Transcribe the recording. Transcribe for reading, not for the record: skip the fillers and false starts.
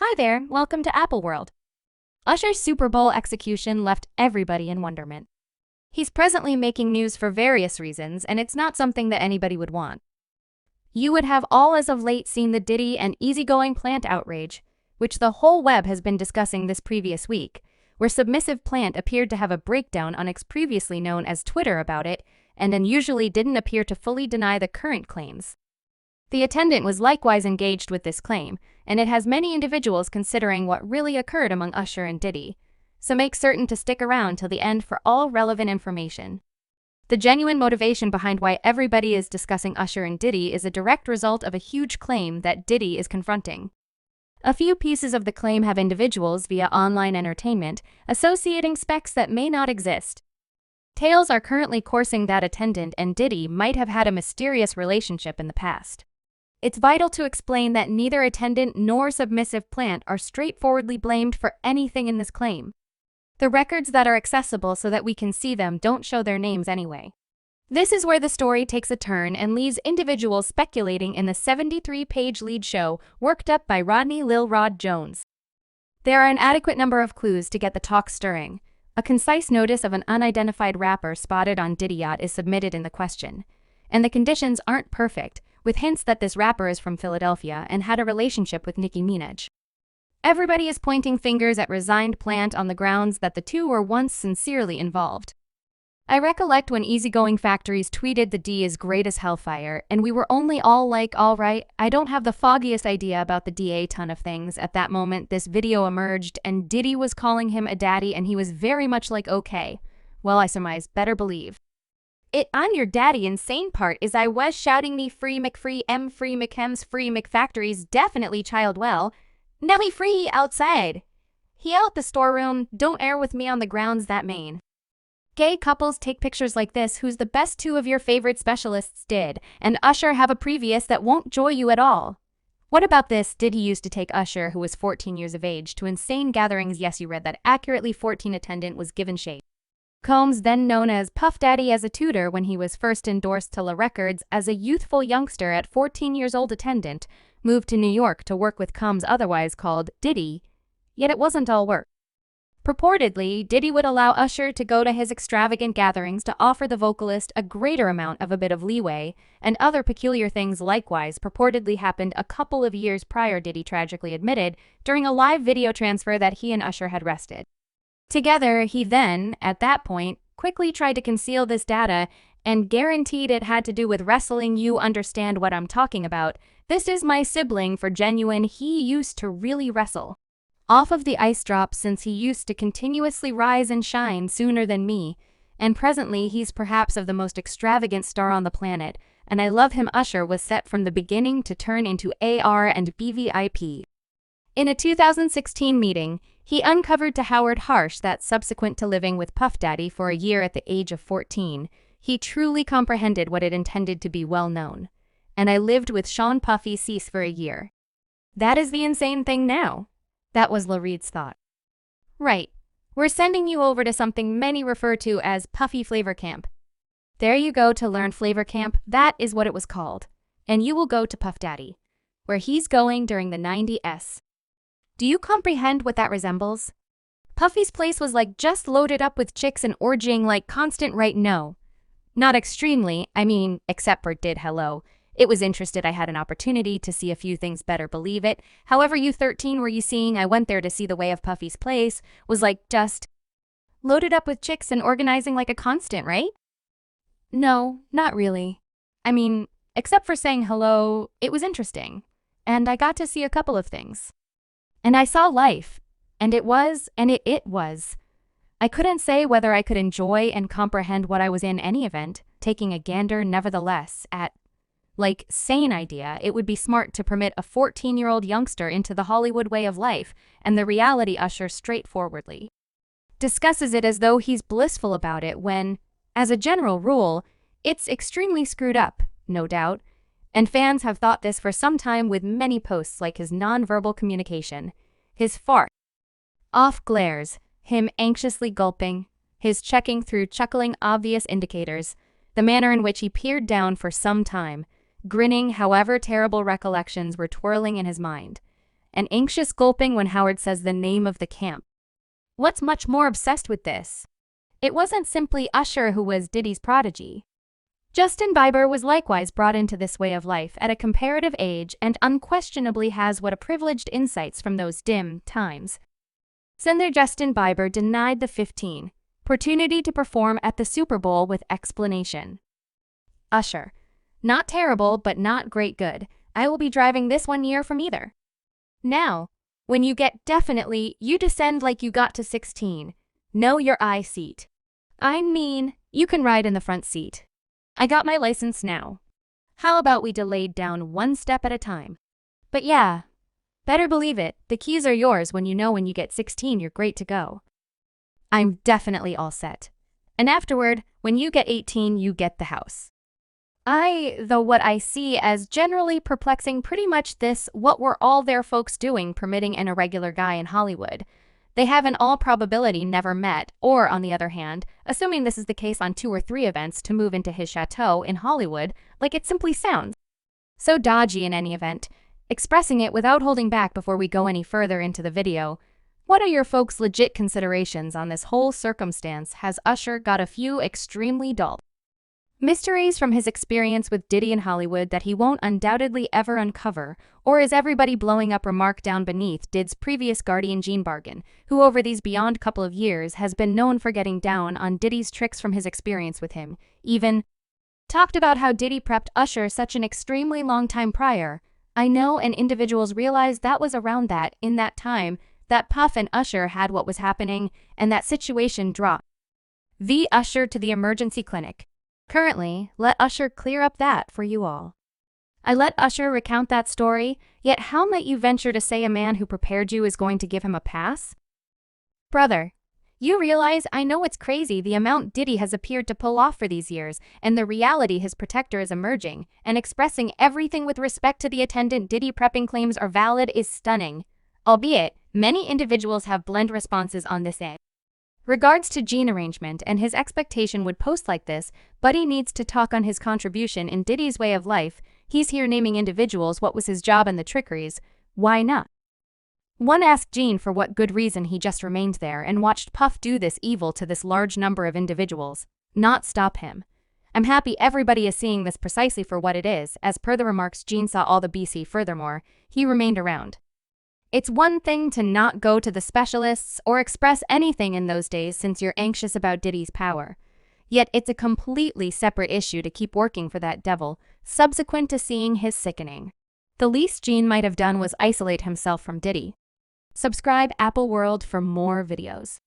Hi there, welcome to Apple World. Usher's Super Bowl execution left everybody in wonderment. He's presently making news for various reasons, and it's not something that anybody would want. You would have all as of late seen the Diddy and easygoing Plant outrage, which the whole web has been discussing this previous week, where submissive Plant appeared to have a breakdown on X, previously known as Twitter, about it, and unusually didn't appear to fully deny the current claims. The attendant was likewise engaged with this claim, and it has many individuals considering what really occurred among Usher and Diddy, so make certain to stick around till the end for all relevant information. The genuine motivation behind why everybody is discussing Usher and Diddy is a direct result of a huge claim that Diddy is confronting. A few pieces of the claim have individuals via online entertainment associating specs that may not exist. Tales are currently coursing that attendant and Diddy might have had a mysterious relationship in the past. It's vital to explain that neither attendant nor submissive Plant are straightforwardly blamed for anything in this claim. The records that are accessible so that we can see them don't show their names anyway. This is where the story takes a turn and leaves individuals speculating in the 73-page lead show worked up by Rodney Lil Rod Jones. There are an adequate number of clues to get the talk stirring. A concise notice of an unidentified rapper spotted on Diddy yacht is submitted in the question. And the conditions aren't perfect, with hints that this rapper is from Philadelphia and had a relationship with Nicki Minaj. Everybody is pointing fingers at resigned Plant on the grounds that the two were once sincerely involved. I recollect when Easygoing Factories tweeted the D is great as hellfire, and we were only all like, alright, I don't have the foggiest idea about the DA ton of things. At that moment, this video emerged, and Diddy was calling him a daddy, and he was very much like, okay. Well, I surmise, better believe. I'm your daddy. Insane part is I was shouting me free McFree M free McHems free McFactories definitely child well. Now he free outside. He out the storeroom, don't air with me on the grounds that main. Gay couples take pictures like this. Who's the best two of your favorite specialists did, and Usher have a previous that won't joy you at all. What about this? Diddy used to take Usher, who was 14 years of age, to insane gatherings. Yes, you read that accurately. 14 attendant was given shape. Combs, then known as Puff Daddy, as a tutor when he was first endorsed to La Records as a youthful youngster at 14 years old. Attendant moved to New York to work with Combs, otherwise called Diddy, yet it wasn't all work. Purportedly, Diddy would allow Usher to go to his extravagant gatherings to offer the vocalist a greater amount of a bit of leeway, and other peculiar things likewise purportedly happened a couple of years prior. Diddy tragically admitted during a live video transfer that he and Usher had rested together. He then, at that point, quickly tried to conceal this data and guaranteed it had to do with wrestling. You understand what I'm talking about. This is my sibling for genuine. He used to really wrestle off of the ice drop since he used to continuously rise and shine sooner than me, and presently he's perhaps of the most extravagant star on the planet, and I love him. Usher was set from the beginning to turn into AR and BVIP. In a 2016 meeting, he uncovered to Howard Harsh that subsequent to living with Puff Daddy for a year at the age of 14, he truly comprehended what it intended to be well known. And I lived with Sean Puffy Cease for a year. That is the insane thing now. That was Lareed's thought. Right. We're sending you over to something many refer to as Puffy Flavor Camp. There you go to learn Flavor Camp, that is what it was called. And you will go to Puff Daddy, where he's going during the 90s. Do you comprehend what that resembles? Puffy's place was like just loaded up with chicks and orgying like constant. Right? No. Not extremely, I mean, except for did hello. It was interested. I had an opportunity to see a few things, better believe it. However, you 13 were you seeing? I went there to see the way of Puffy's place was like just loaded up with chicks and organizing like a constant, right? No, not really. I mean, except for saying hello, it was interesting. And I got to see a couple of things. And I saw life. And it was. I couldn't say whether I could enjoy and comprehend what I was in any event, taking a gander nevertheless at sane idea, it would be smart to permit a 14-year-old youngster into the Hollywood way of life, and the reality. Usher straightforwardly discusses it as though he's blissful about it when, as a general rule, it's extremely screwed up, no doubt, and fans have thought this for some time with many posts like his nonverbal communication, his far off glares, him anxiously gulping, his checking through chuckling obvious indicators, the manner in which he peered down for some time, grinning however terrible recollections were twirling in his mind, and anxious gulping when Howard says the name of the camp. What's much more obsessed with this? It wasn't simply Usher who was Diddy's prodigy. Justin Bieber was likewise brought into this way of life at a comparative age and unquestionably has what a privileged insights from those dim times. Singer Justin Bieber denied the 15 opportunity to perform at the Super Bowl with explanation. Usher: not terrible, but not great good. I will be driving this 1 year from either. Now, when you get definitely, you descend like you got to 16. Know your eye seat. I mean, you can ride in the front seat. I got my license now. How about we delayed down one step at a time? But yeah, better believe it, the keys are yours when you get 16 you're great to go. I'm definitely all set. And afterward, when you get 18 you get the house. Though what I see as generally perplexing pretty much this, what were all their folks doing permitting an irregular guy in Hollywood? They have in all probability never met, or on the other hand, assuming this is the case on 2 or 3 events to move into his chateau in Hollywood, like it simply sounds. So dodgy in any event. Expressing it without holding back before we go any further into the video, what are your folks' legit considerations on this whole circumstance? Has Usher got a few extremely dull mysteries from his experience with Diddy in Hollywood that he won't undoubtedly ever uncover, or is everybody blowing up remark down beneath Diddy's previous guardian Gene Bargan, who over these beyond couple of years has been known for getting down on Diddy's tricks from his experience with him, even talked about how Diddy prepped Usher such an extremely long time prior. I know, and individuals realize that was around that, in that time, that Puff and Usher had what was happening, and that situation dropped Usher to the emergency clinic. Currently, let Usher clear up that for you all. I let Usher recount that story, yet how might you venture to say a man who prepared you is going to give him a pass? Brother, you realize I know it's crazy the amount Diddy has appeared to pull off for these years, and the reality his protector is emerging, and expressing everything with respect to the attendant Diddy prepping claims are valid is stunning. Albeit, many individuals have blend responses on this end. Regards to Gene arrangement and his expectation would post like this, Buddy needs to talk on his contribution in Diddy's way of life. He's here naming individuals, what was his job and the trickeries. Why not? One asked Gene for what good reason he just remained there and watched Puff do this evil to this large number of individuals. Not stop him. I'm happy everybody is seeing this precisely for what it is. As per the remarks, Gene saw all the BC. Furthermore, he remained around. It's one thing to not go to the specialists or express anything in those days since you're anxious about Diddy's power. Yet it's a completely separate issue to keep working for that devil, subsequent to seeing his sickening. The least Gene might have done was isolate himself from Diddy. Subscribe Apple World for more videos.